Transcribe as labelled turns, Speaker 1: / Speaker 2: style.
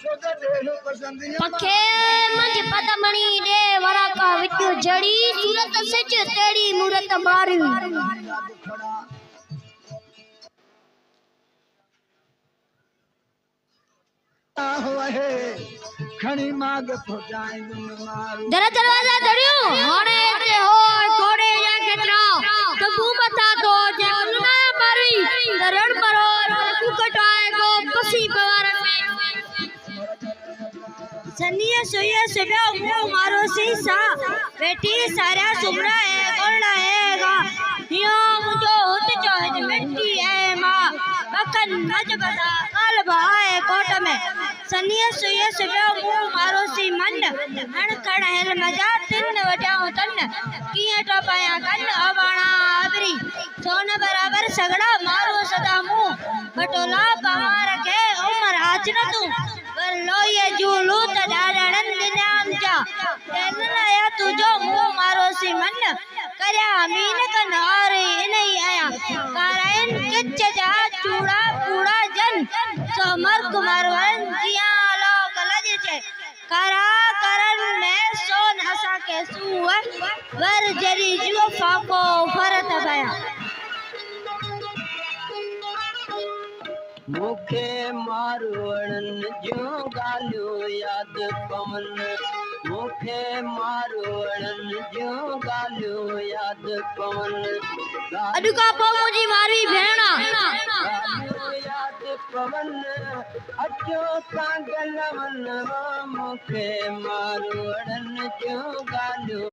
Speaker 1: पखे मंज पदमणी दे वरा का विच जड़ी सूरत सच तेड़ी मूरत मारी
Speaker 2: खणी माग तो जाए मारू
Speaker 1: दर दरवाजा दड़ियो हाणे ते होय घोड़े या केतरा तबू मथा तो जे उना मारी दरण परो कुकटाए को पसी पवार में सनिया सोया सुबह मु मारो सीसा बेटी सारा सुमरा है कोड़ा हैगा यो मुजो होत चाहे बेटी है मां बकन नज बता काल भाए कोट में सनिया सोया सुबह मु मारो सी मन हण कण हेल मजा तिन वटाओ तन किया टपाया कन अवाणा आबरी सोन बराबर सगड़ा मारो सदा मु बटोला बाहर के उमर आज न तू पर लोये जुलू त डाडन दिनाम जा तेनया तुजो मु मारो सी मन करया मीन कन और इनई आया करायन किच जा चूड़ा पूड़ा जन सो मर्क मारवन जिया लो कलज छे करा करन में सोन असा के सुवर वर जरी जो फाको फरत भया
Speaker 2: मुखे मारवण जो गालियो याद पवन मुखे मारवण जो गालियो याद पवन
Speaker 1: अडुका पमुजी मारी भेणा
Speaker 2: याद पवन अचो कांगल मन मुखे मारवण जो गालियो